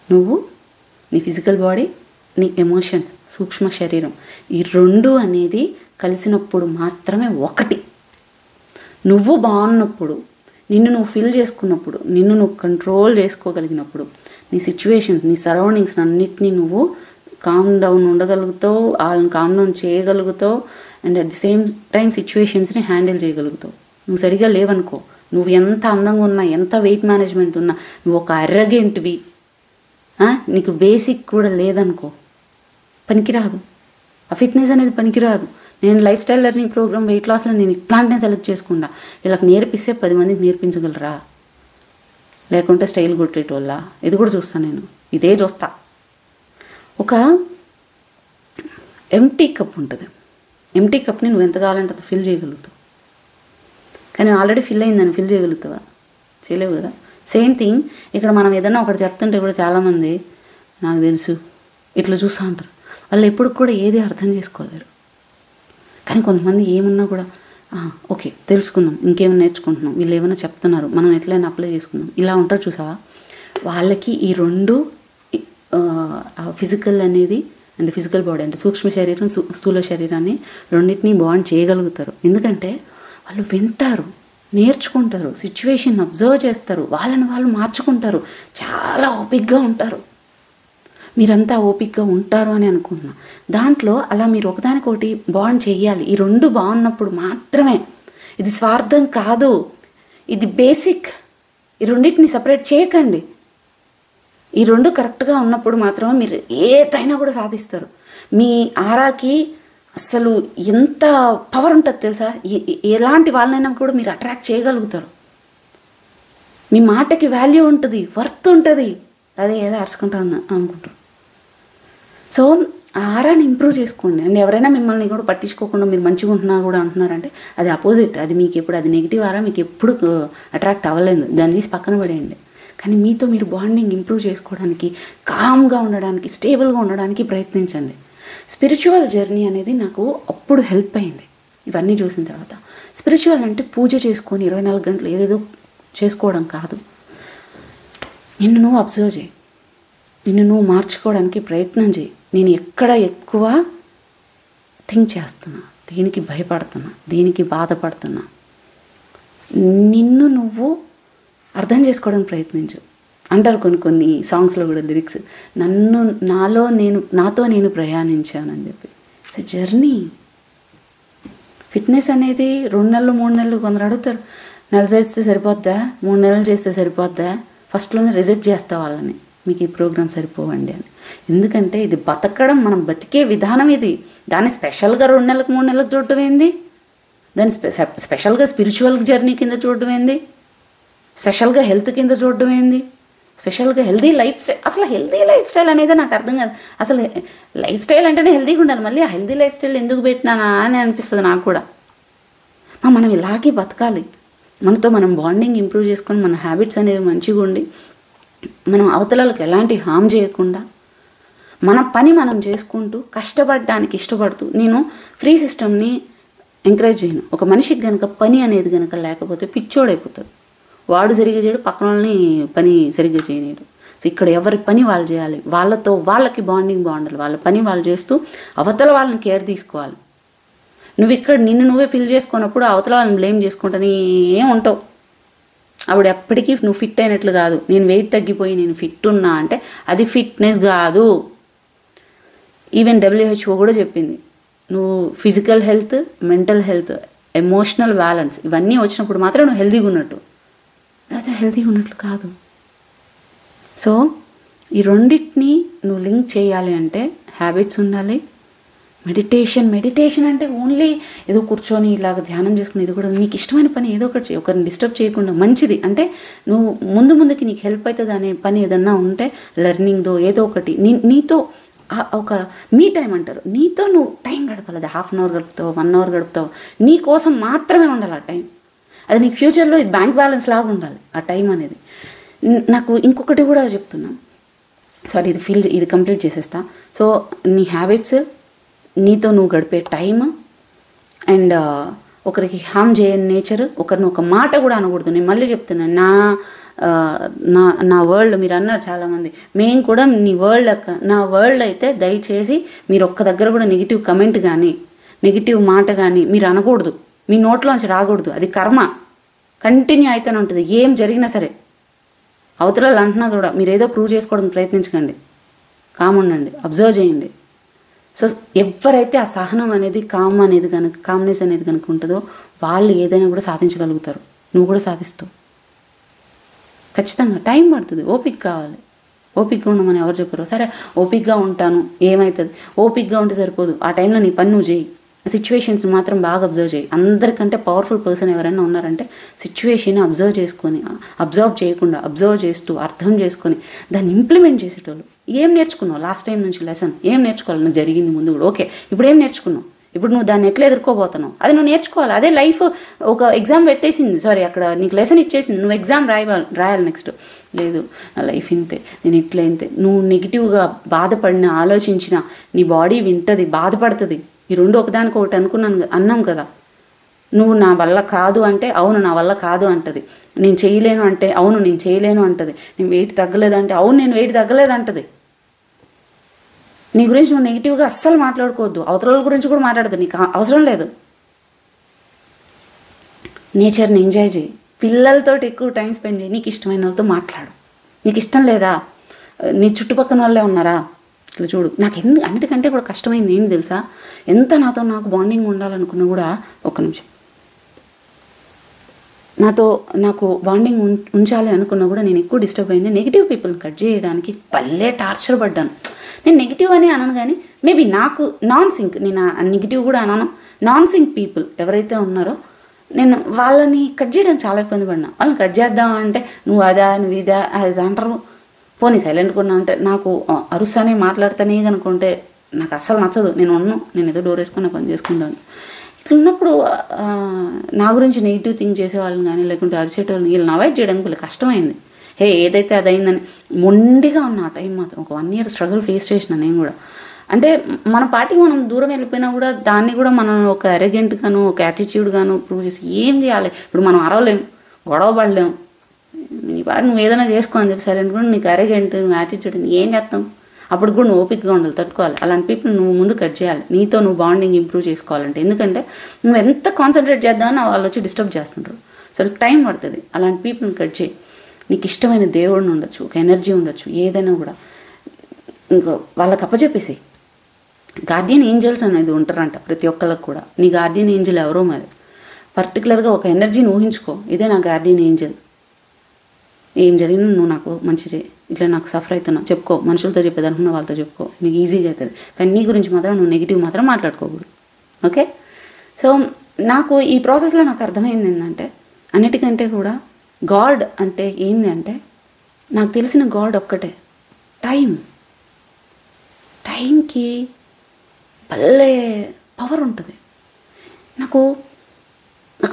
నువ్వు, నీ ఫిజికల్ బాడీ, నీ ఎమోషన్స్, సూక్ష్మ శరీరం, ఈ రెండు అనేది కలిసినప్పుడు మాత్రమే ఒకటి. నువ్వు బాగున్నప్పుడు, నిన్ను నువ్వు ఫిల్ చేసుకున్నప్పుడు, నిన్ను నువ్వు కంట్రోల్ చేసుకోగలిగినప్పుడు, నీ సిచ్యువేషన్స్, నీ సరౌండింగ్స్ అన్నిటినీ నువ్వు కామ్ డౌన్ ఉండగలుగుతావు, వాళ్ళని కామ్ డౌన్ చేయగలుగుతావు and at the same time సిచ్యువేషన్స్ని హ్యాండిల్ చేయగలుగుతావు. నువ్వు సరిగా లేవనుకో, నువ్వు ఎంత అందంగా ఉన్నా, ఎంత వెయిట్ మేనేజ్మెంట్ ఉన్నా, నువ్వు ఒక అర్రగెంట్వి, నీకు బేసిక్ కూడా లేదనుకో, పనికిరాదు. ఆ ఫిట్నెస్ అనేది పనికిరాదు. నేను lifestyle learning programme weight లాస్లో నేను ఇట్లాంటినే సెలెక్ట్ చేసుకుంటా. వీళ్ళకి నేర్పిస్తే 10 మందికి నేర్పించగలరా, లేకుంటే స్టైల్ కొట్టేటోళ్ళ, ఇది కూడా చూస్తాను నేను, ఇదే చూస్తా. ఒక ఎంటీ కప్ ఉంటుంది. ఎంటీ కప్ని నువ్వు ఎంత కావాలంటే అంత ఫిల్ చేయగలుగుతావు, కానీ ఆల్రెడీ ఫిల్ అయిందని ఫిల్ చేయగలుగుతావా? చేయలేవు కదా. సేమ్ థింగ్ ఇక్కడ మనం ఏదన్నా ఒకటి చెప్తుంటే కూడా చాలామంది నాకు తెలుసు ఇట్లా చూస్తూ ఉంటారు. వాళ్ళు ఎప్పుడు కూడా ఏది అర్థం చేసుకోలేరు. కానీ కొంతమంది ఏమున్నా కూడా ఓకే తెలుసుకుందాం, ఇంకేమైనా నేర్చుకుంటున్నాం, వీళ్ళు ఏమైనా చెప్తున్నారు, మనం ఎట్లయినా అప్లై చేసుకుందాం, ఇలా ఉంటారు చూసావా. వాళ్ళకి ఈ రెండు ఫిజికల్ అనేది అంటే ఫిజికల్ బాడీ అంటే సూక్ష్మ శరీరం, స్థూల శరీరాన్ని రెండింటినీ బాండ్ చేయగలుగుతారు. ఎందుకంటే వాళ్ళు వింటారు, నేర్చుకుంటారు, సిచ్యువేషన్ అబ్జర్వ్ చేస్తారు, వాళ్ళని వాళ్ళు మార్చుకుంటారు, చాలా ఓపిక్గా ఉంటారు. మీరంతా ఓపిక్గా ఉంటారు అని అనుకుంటున్నా. దాంట్లో అలా మీరు ఒకదానికొకటి బాండ్ చేయాలి. ఈ రెండు బాగున్నప్పుడు మాత్రమే. ఇది స్వార్థం కాదు, ఇది బేసిక్. ఈ రెండింటిని సపరేట్ చేయకండి. ఈ రెండు కరెక్ట్గా ఉన్నప్పుడు మాత్రమే మీరు ఏదైనా కూడా సాధిస్తారు. మీ ఆరాకి అసలు ఎంత పవర్ ఉంటుంది తెలుసా. ఎలాంటి వాళ్ళనైనా కూడా మీరు అట్రాక్ట్ చేయగలుగుతారు. మీ మాటకి వాల్యూ ఉంటుంది, వర్త్ ఉంటుంది. అదే ఏదో అరుచుకుంటా అనుకుంటారు. సో ఆ ఆరాని ఇంప్రూవ్ చేసుకోండి. అండ్ ఎవరైనా మిమ్మల్ని కూడా పట్టించుకోకుండా మీరు మంచిగా ఉంటున్నా కూడా అంటున్నారంటే అది అపోజిట్. అది మీకు ఎప్పుడు అది నెగిటివ్ ఆరా మీకు ఎప్పుడు అట్రాక్ట్ అవ్వలేదు, దాన్ని తీసి పక్కన పడేయండి. కానీ మీతో మీరు బాండింగ్ ఇంప్రూవ్ చేసుకోవడానికి, కామ్గా ఉండడానికి, స్టేబుల్గా ఉండడానికి ప్రయత్నించండి. స్పిరిచువల్ జర్నీ అనేది నాకు అప్పుడు హెల్ప్ అయింది ఇవన్నీ చూసిన తర్వాత. స్పిరిచువల్ అంటే పూజ చేసుకొని 24 గంటలు ఏదేదో చేసుకోవడం కాదు. నిన్ను నువ్వు అబ్జర్వ్ చేయి, నిన్ను నువ్వు మార్చుకోవడానికి ప్రయత్నం చేయి. నేను ఎక్కడ ఎక్కువ థింక్ చేస్తున్నా, దేనికి భయపడుతున్నా, దేనికి బాధపడుతున్నా, నిన్ను నువ్వు అర్థం చేసుకోవడానికి ప్రయత్నించు అంటారు కొన్ని సాంగ్స్లో కూడా లిరిక్స్. నాతో నేను ప్రయాణించానని చెప్పి. It's a journey. ఫిట్నెస్ అనేది 2 నెలలు 3 నెలలు కొందరు అడుగుతారు. నెల చేస్తే సరిపోద్దా, 3 నెలలు చేస్తే సరిపోద్దా, ఫస్ట్లోనే రిజెక్ట్ చేస్తా వాళ్ళని, మీకు ఈ ప్రోగ్రామ్ సరిపోవండి అని. ఎందుకంటే ఇది బతకడం, మనం బతికే విధానం ఇది. దాన్ని స్పెషల్గా 2 నెలలకు 3 నెలలకు చూడటం ఏంది, దాన్ని స్పెషల్గా స్పిరిచువల్ జర్నీ కింద చూడటం ఏంది, స్పెషల్గా హెల్త్ కింద చూడటం ఏంది, స్పెషల్గా హెల్దీ లైఫ్ స్టైల్. అసలు హెల్దీ లైఫ్ స్టైల్ అనేది నాకు అర్థం కాదు. అసలు లైఫ్ స్టైల్ అంటేనే హెల్దీగా ఉండాలి, మళ్ళీ ఆ హెల్దీ లైఫ్ స్టైల్ ఎందుకు పెట్టినానా అని అనిపిస్తుంది నాకు కూడా. మనం ఇలాగే బతకాలి. మనతో మనం బాండింగ్ ఇంప్రూవ్ చేసుకొని, మన హ్యాబిట్స్ అనేవి మంచిగా ఉండి, మనం అవతలలకు ఎలాంటి హామ్ చేయకుండా మన పని మనం చేసుకుంటూ కష్టపడడానికి ఇష్టపడుతూ. నేను ఫ్రీ సిస్టమ్ని ఎంకరేజ్ చేయను. ఒక మనిషికి కనుక పని అనేది కనుక లేకపోతే పిచ్చోడైపోతాడు. వాడు సరిగ్గా చేయడు, పక్కన వాళ్ళని పని సరిగ్గా చేయలేడు. సో ఇక్కడ ఎవరి పని వాళ్ళు చేయాలి, వాళ్ళకి బాండింగ్ బాగుండాలి, వాళ్ళ పని వాళ్ళు చేస్తూ అవతల వాళ్ళని కేర్ తీసుకోవాలి. నువ్వు ఇక్కడ నిన్ను నువ్వే ఫిల్ చేసుకున్నప్పుడు అవతల వాళ్ళని బ్లేమ్ చేసుకుంటానే ఉంటావు. ఆవిడ ఎప్పటికీ నువ్వు ఫిట్ అయినట్లు కాదు. నేను వెయిట్ తగ్గిపోయి నేను ఫిట్ ఉన్నా అంటే అది ఫిట్నెస్ కాదు. ఈవెన్ WHO కూడా చెప్పింది, నువ్వు physical health, mental health, emotional balance ఇవన్నీ వచ్చినప్పుడు మాత్రం నువ్వు హెల్తీగా ఉన్నట్టు. లేకపోతే హెల్తీగా ఉన్నట్లు కాదు. సో ఈ రెండింటిని నువ్వు లింక్ చేయాలి అంటే హ్యాబిట్స్ ఉండాలి. మెడిటేషన్ అంటే ఓన్లీ ఏదో కూర్చొని ఇలాగ ధ్యానం చేసుకుని, ఇది కూడా నీకు ఇష్టమైన పని ఏదో ఒకటి చేయి, ఒకరిని డిస్టర్బ్ చేయకుండా మంచిది. అంటే నువ్వు ముందుకి నీకు హెల్ప్ అవుతుంది అనే పని ఏదన్నా ఉంటే లెర్నింగ్దో ఏదో ఒకటి నీతో ఒక మీ టైం అంటారు, నీతో నువ్వు టైం గడపాలి. అది 1/2 అవర్ గడుపుతావు, 1 అవర్ గడుపుతావు, నీ కోసం మాత్రమే ఉండాలి ఆ టైం. అది నీకు ఫ్యూచర్లో ఇది బ్యాంక్ బ్యాలెన్స్ లాగా ఉండాలి ఆ టైం అనేది. నాకు ఇంకొకటి కూడా చెప్తున్నా, సారీ ఇది కంప్లీట్ చేసేస్తా. సో నీ హ్యాబిట్స్, నీతో నువ్వు గడిపే టైమ్, అండ్ ఒకరికి హామ్ చేయని నేచర్, ఒకరిని ఒక మాట కూడా అనకూడదు. నేను మళ్ళీ చెప్తున్నాను, నా వరల్డ్ మీరు అన్నారు చాలామంది, మేము కూడా నీ వరల్డ్ అక్క, నా వరల్డ్ అయితే దయచేసి మీరు ఒక్క దగ్గర కూడా నెగిటివ్ కమెంట్ కానీ నెగిటివ్ మాట కానీ మీరు అనకూడదు, మీ నోట్లోంచి రాకూడదు. అది కర్మ కంటిన్యూ అయితేనే ఉంటుంది. ఏం జరిగినా సరే అవతరాలు అంటున్నా కూడా మీరు ఏదో ప్రూవ్ చేసుకోవడానికి ప్రయత్నించకండి, కాముండండి, అబ్జర్వ్ చేయండి. సో ఎవరైతే ఆ సహనం అనేది కామ్నెస్ అనేది కనుక ఉంటుందో వాళ్ళు ఏదైనా కూడా సాధించగలుగుతారు. నువ్వు కూడా సాధిస్తావు. ఖచ్చితంగా టైం పడుతుంది, ఓపిక కావాలి. ఓపికగా ఉండమని ఎవరు చెప్పారు? సరే ఓపికగా ఉంటాను, ఏమవుతుంది? ఓపికగా ఉంటే సరిపోదు, ఆ టైంలో నీ పని నువ్వు చేయి. సిచ్యువేషన్స్ మాత్రం బాగా అబ్జర్వ్ చేయి. అందరికంటే పవర్ఫుల్ పర్సన్ ఎవరైనా ఉన్నారంటే సిచ్యువేషన్ అబ్జర్వ్ చేయకుండా అబ్జర్వ్ చేస్తూ అర్థం చేసుకొని దాన్ని ఇంప్లిమెంట్ చేసేటోళ్ళు. ఏం నేర్చుకున్నావు లాస్ట్ టైం నుంచి లెసన్? ఏం నేర్చుకోవాలి? నువ్వు జరిగింది ముందు కూడా ఓకే, ఇప్పుడు ఏం నేర్చుకున్నావు? ఇప్పుడు నువ్వు దాన్ని ఎట్లా ఎదుర్కోబోతున్నావు అది నువ్వు నేర్చుకోవాలి. అదే లైఫ్ ఒక ఎగ్జామ్ పెట్టేసింది, సారీ అక్కడ నీకు లెసన్ ఇచ్చేసింది, నువ్వు ఎగ్జామ్ రాయాలి. నెక్స్ట్ లేదు నా లైఫ్ ఇంతే, నేను ఇట్లా ఇంతే. నువ్వు నెగిటివ్గా బాధపడినా ఆలోచించినా నీ బాడీ వింటుంది, బాధపడుతుంది. ఈ రెండు ఒకదానికి ఒకటి అన్నాం కదా. నువ్వు నా వల్ల కాదు అంటే అవును నా వల్ల కాదు అంటది. నేను చేయలేను అంటే అవును నేను చేయలేను అంటది. నేను వెయిట్ తగ్గలేదంటే అవును నేను వెయిట్ తగ్గలేదు అంటది. నీ గురించి నువ్వు నెగిటివ్గా అస్సలు మాట్లాడుకోవద్దు. అవతల గురించి కూడా మాట్లాడదు, నీకు అవసరం లేదు. నేచర్ని ఎంజాయ్ చేయి, పిల్లలతో ఎక్కువ టైం స్పెండ్ చేయి, నీకు ఇష్టమైన వాళ్ళతో మాట్లాడు. నీకు ఇష్టం లేదా? నీ చుట్టుపక్కల వాళ్ళే ఉన్నారా? ఇట్లా చూడు. నాకు అన్నిటికంటే కూడా కష్టమైంది ఏంటి తెలుసా? ఎంత నాకు బాండింగ్ ఉండాలనుకున్నా కూడా, ఒక్క నిమిషం, నాకు బాండింగ్ ఉంచాలి అనుకున్నా కూడా నేను ఎక్కువ డిస్టర్బ్ అయింది. నెగిటివ్ పీపుల్ని కట్ చేయడానికి పల్లె టార్చర్ పడ్డాను. నేను నెగిటివ్ అని అనను కానీ మేబీ నాకు నాన్ సింక్, నేను నెగిటివ్ కూడా అనను, నాన్ సింక్ పీపుల్ ఎవరైతే ఉన్నారో నేను వాళ్ళని కట్ చేయడానికి చాలా ఇబ్బంది పడినా. వాళ్ళని కట్ చేద్దామంటే నువ్వు అదా నువ్వు ఇదా అది అంటారు. పోనీ సైలెంట్గా ఉన్నా అంటే నాకు అరుస్తానే మాట్లాడుతానే కనుకుంటే నాకు అస్సలు నచ్చదు. నేను ఏదో డోర్ వేసుకుని పని చేసుకుంటాను. ఇట్లున్నప్పుడు నా గురించి నెగిటివ్ థింక్ చేసేవాళ్ళని కానీ లేకుంటే అరిచేటోళ్ళని వీళ్ళని అవాయిడ్ చేయడానికి వీళ్ళకి కష్టమైంది. ఏదైతే అదైందని మొండిగా ఉన్న ఆ టైం మాత్రం ఒక 1 year స్ట్రగుల్ ఫేస్ చేసిన నేను కూడా. అంటే మన పార్టీకి మనం దూరం వెళ్ళిపోయినా కూడా దాన్ని కూడా మనం ఒక అరెగెంట్గాను ఒక యాటిట్యూడ్గాను ప్రూవ్ చేసి ఏం చేయాలి? ఇప్పుడు మనం అరవలేము, గొడవ పడలేము, నీ పాటు నువ్వు ఏదైనా చేసుకో అని చెప్పి సైలెంట్ కూడా నీకు అరెగెంట్ నువ్వు యాటిట్యూడ్ ఏం చేస్తాం? అప్పుడు కూడా నువ్వు ఓపికగా ఉండాలి, తట్టుకోవాలి. అలాంటి పీపుల్ నువ్వు ముందు కట్ చేయాలి, నీతో నువ్వు బాండింగ్ ఇంప్రూవ్ చేసుకోవాలంటే. ఎందుకంటే నువ్వు ఎంత కాన్సన్ట్రేట్ చేద్దామని వాళ్ళు వచ్చి డిస్టర్బ్ చేస్తుంటారు. సో టైం పడుతుంది. అలాంటి పీపుల్ని కట్ చేయి. నీకు ఇష్టమైన దేవుడిని ఉండొచ్చు, ఒక ఎనర్జీ ఉండొచ్చు, ఏదైనా కూడా ఇంకో వాళ్ళకి అప్పచెప్పేసి. గార్డియన్ ఏంజల్స్ అనేది ఉంటారంట ప్రతి ఒక్కరికి కూడా. నీ గార్డియన్ ఏంజల్ ఎవరో మరి పర్టికులర్గా ఒక ఎనర్జీని ఊహించుకో, ఇదే నా గార్డియన్ ఏంజల్, ఏం జరిగినా నువ్వు నాకు మంచి చేయి, ఇట్లా నాకు సఫర్ అవుతున్నా చెప్పుకో, మనుషులతో చెప్పేది అనుకున్న వాళ్ళతో చెప్పుకో, నీకు ఈజీగా అవుతుంది. కానీ నీ గురించి మాత్రం నువ్వు నెగిటివ్ మాత్రం మాట్లాడుకోకూడదు. ఓకే? సో నాకు ఈ ప్రాసెస్లో నాకు అర్థమైంది ఏంటంటే, అన్నిటికంటే కూడా గాడ్ అంటే ఏంది అంటే, నాకు తెలిసిన గాడ్ ఒక్కటే, టైంకి భలే పవర్ ఉంటుంది. నాకు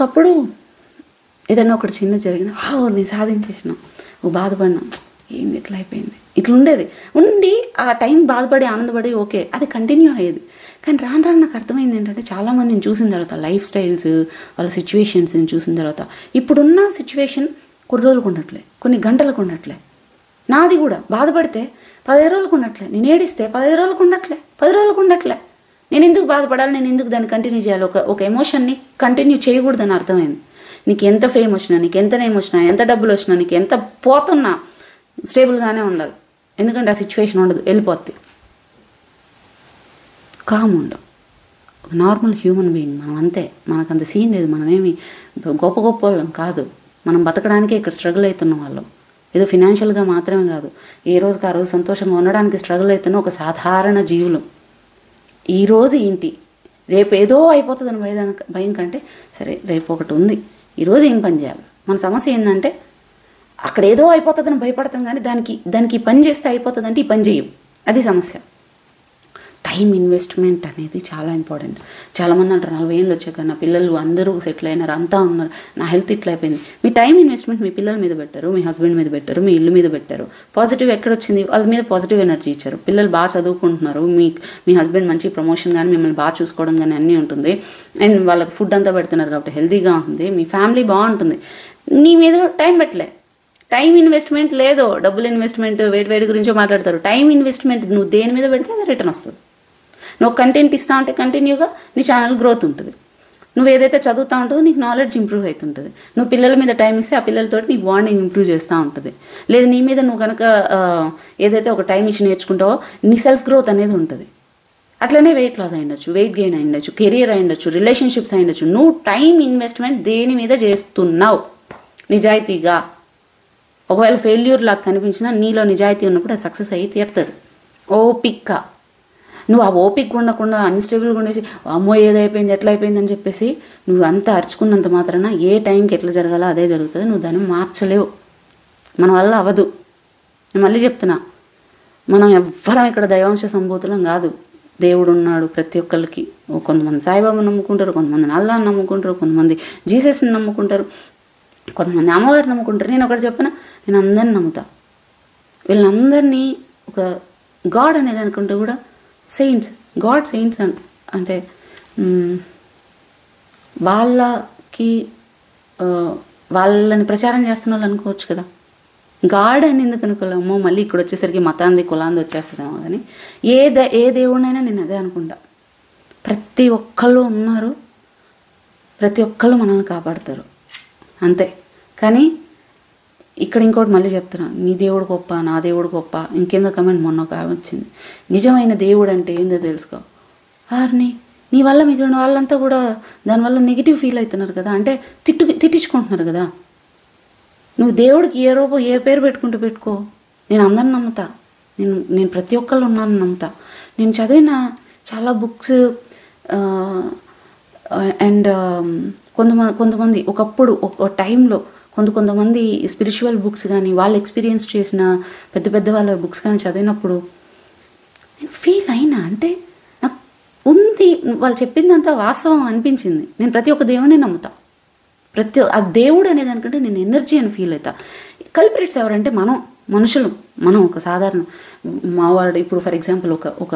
అప్పుడు ఏదైనా ఒకటి చిన్న జరిగిన నేను సాధించేసిన, బాధపడినా, ఏంది ఇట్లా అయిపోయింది, ఇట్లా ఉండి ఆ టైం బాధపడి ఆనందపడి ఓకే అది కంటిన్యూ అయ్యేది. కానీ రాను నాకు అర్థమైంది ఏంటంటే, చాలామందిని చూసిన తర్వాత లైఫ్ స్టైల్స్ వాళ్ళ సిచ్యువేషన్స్ని చూసిన తర్వాత ఇప్పుడున్న సిచ్యువేషన్ కొన్ని రోజులకు ఉండట్లే, కొన్ని గంటలకు ఉండట్లే. నాది కూడా బాధపడితే 15 రోజులకు ఉండట్లే, నేను ఏడిస్తే 15 రోజులకు ఉండట్లే, 10 రోజులకు ఉండట్లే. నేను ఎందుకు బాధపడాలి, నేను ఎందుకు దాన్ని కంటిన్యూ చేయాలి? ఒక ఎమోషన్ని కంటిన్యూ చేయకూడదని అర్థమైంది. నీకు ఎంత ఫేమ్ వచ్చినా, నీకు ఎంత నేమ్ వచ్చినా, ఎంత డబ్బులు వచ్చినా, నీకు ఎంత పోతున్నా స్టేబుల్గానే ఉండాలి. ఎందుకంటే ఆ సిచ్యువేషన్ ఉండదు, వెళ్ళిపోద్ది. కామ్ ఉండవు. నార్మల్ హ్యూమన్ బీయింగ్ మనం, అంతే. మనకంత సీన్ లేదు, మనమేమి గొప్ప వాళ్ళం కాదు. మనం బతకడానికే ఇక్కడ స్ట్రగుల్ అవుతున్న వాళ్ళం. ఏదో ఫినాన్షియల్గా మాత్రమే కాదు, ఏ రోజుకి ఆ రోజు సంతోషంగా ఉండడానికి స్ట్రగుల్ అవుతున్న ఒక సాధారణ జీవులు. ఈరోజు ఏంటి, రేపు ఏదో అయిపోతుందని భయం కంటే సరే రేపు ఒకటి ఉంది, ఈరోజు ఏం పని చేయాలి. మన సమస్య ఏంటంటే అక్కడ ఏదో అయిపోతుందని భయపడతాం, కానీ దానికి పని చేస్తే అయిపోతుందంటే ఈ పని చేయం. అది సమస్య. టైం ఇన్వెస్ట్మెంట్ అనేది చాలా ఇంపార్టెంట్. చాలామంది అంటారు 40 ఏళ్ళు వచ్చాక నా పిల్లలు అందరూ సెటిల్ అయినారు, అంతా ఉన్నారు, నా హెల్త్ ఇట్లా అయిపోయింది. మీ టైం ఇన్వెస్ట్మెంట్ మీ పిల్లల మీద పెట్టారు, మీ హస్బెండ్ మీద పెట్టారు, మీ ఇల్లు మీద పెట్టారు. పాజిటివ్ ఎక్కడొచ్చింది? వాళ్ళ మీద పాజిటివ్ ఎనర్జీ ఇచ్చారు. పిల్లలు బాగా చదువుకుంటున్నారు, మీ హస్బెండ్ మంచి ప్రమోషన్ కానీ మిమ్మల్ని బాగా చూసుకోవడం కానీ అన్నీ ఉంటుంది. అండ్ వాళ్ళకి ఫుడ్ అంతా పెడుతున్నారు కాబట్టి హెల్తీగా ఉంటుంది, మీ ఫ్యామిలీ బాగుంటుంది. నీ మీద టైం పెట్టలే. టైం ఇన్వెస్ట్మెంట్ లేదు, డబ్బులు ఇన్వెస్ట్మెంట్ వేడి గురించో మాట్లాడతారు. టైం ఇన్వెస్ట్మెంట్ నువ్వు దేని మీద పెడితే అది రిటర్న్ వస్తుంది. నువ్వు కంటెంట్ ఇస్తా ఉంటే కంటిన్యూగా నీ ఛానల్ గ్రోత్ ఉంటుంది. నువ్వు ఏదైతే చదువుతా ఉంటావో నీకు నాలెడ్జ్ ఇంప్రూవ్ అవుతుంటుంది. నువ్వు పిల్లల మీద టైం ఇస్తే ఆ పిల్లలతో నీకు బాండింగ్ ఇంప్రూవ్ చేస్తూ ఉంటుంది. లేదు నీ మీద నువ్వు కనుక ఏదైతే ఒక టైం ఇచ్చి నేర్చుకుంటావో నీ సెల్ఫ్ గ్రోత్ అనేది ఉంటుంది. అట్లనే వెయిట్ లాస్ అయ్యిండొచ్చు, వెయిట్ గెయిన్ అయ్యిండొచ్చు, కెరియర్ అయ్యిండొచ్చు, రిలేషన్షిప్స్ అయ్యిండొచ్చు. నువ్వు టైం ఇన్వెస్ట్మెంట్ దేని మీద చేస్తున్నావు నిజాయితీగా? ఒకవేళ ఫెయిల్యూర్ లాగా కనిపించినా నీలో నిజాయితీ ఉన్నప్పుడు అది సక్సెస్ అయ్యి తీరుతుంది. ఓపిక. నువ్వు ఆ ఓపిక ఉండకుండా అన్స్టేబుల్గా ఉండేసి అమ్మో ఏదైపోయింది ఎట్లా అయిపోయింది అని చెప్పేసి నువ్వు అంతా అరుచుకున్నంత మాత్రాన ఏ టైంకి ఎట్లా జరగాలో అదే జరుగుతుంది. నువ్వు దాన్ని మార్చలేవు, మన వల్ల అవ్వదు. నేను మళ్ళీ చెప్తున్నా, మనం ఎవ్వరం ఇక్కడ దైవాంశ సంభూతులం కాదు. దేవుడు ఉన్నాడు ప్రతి ఒక్కరికి. కొంతమంది సాయిబాబా నమ్ముకుంటారు, కొంతమంది అల్లాహ్ నమ్ముకుంటారు, కొంతమంది జీసస్ని నమ్ముకుంటారు, కొంతమంది అమ్మవారిని నమ్ముకుంటారు. నేను ఒకటి చెప్పిన, నేను అందరిని నమ్ముతా. వీళ్ళందరినీ ఒక గాడ్ అనేది అనుకుంటే కూడా సెయింట్స్, గాడ్ సెయింట్స్ అంటే వాళ్ళని ప్రచారం చేస్తున్న వాళ్ళు అనుకోవచ్చు కదా. గాడ్ అని ఎందుకు అనుకోలేమో, మళ్ళీ ఇక్కడ వచ్చేసరికి మతాంది కులాంది వచ్చేస్తుందేమో. కానీ ఏ దేవుడినైనా నేను అదే అనుకుంటా. ప్రతి ఒక్కళ్ళు ఉన్నారు, ప్రతి ఒక్కళ్ళు మనల్ని కాపాడుతారు అంతే. కానీ ఇక్కడ ఇంకోటి మళ్ళీ చెప్తున్నా, నీ దేవుడు గొప్ప, నా దేవుడు గొప్ప. ఇంకేందో కమెంట్ మొన్న ఒక వచ్చింది, నిజమైన దేవుడు అంటే ఏందో తెలుసుకో. ఆర్ని నీ వల్ల మిగిలిన వాళ్ళంతా కూడా దానివల్ల నెగిటివ్ ఫీల్ అవుతున్నారు కదా, అంటే తిట్టించుకుంటున్నారు కదా. నువ్వు దేవుడికి ఏ పేరు పెట్టుకుంటూ పెట్టుకో. నేను అందరిని నమ్ముతా, నేను ప్రతి ఒక్కళ్ళు ఉన్నాను నమ్ముతా. నేను చదివిన చాలా బుక్స్ అండ్ కొంతమంది ఒకప్పుడు ఒక టైంలో కొంతమంది స్పిరిచువల్ బుక్స్ కానీ వాళ్ళు ఎక్స్పీరియన్స్ చేసిన పెద్ద వాళ్ళ బుక్స్ కానీ చదివినప్పుడు నేను ఫీల్ అయినా, అంటే నాకు ఉంది వాళ్ళు చెప్పిందంతా వాస్తవం అనిపించింది. నేను ప్రతి ఒక్క దేవుడిని నమ్ముతా. ఆ దేవుడు అనేది అనుకుంటే నేను ఎనర్జీ అని ఫీల్ అవుతా. కల్పరేట్స్ ఎవరంటే మనం ఒక సాధారణ మావాడు. ఇప్పుడు ఫర్ ఎగ్జాంపుల్ ఒక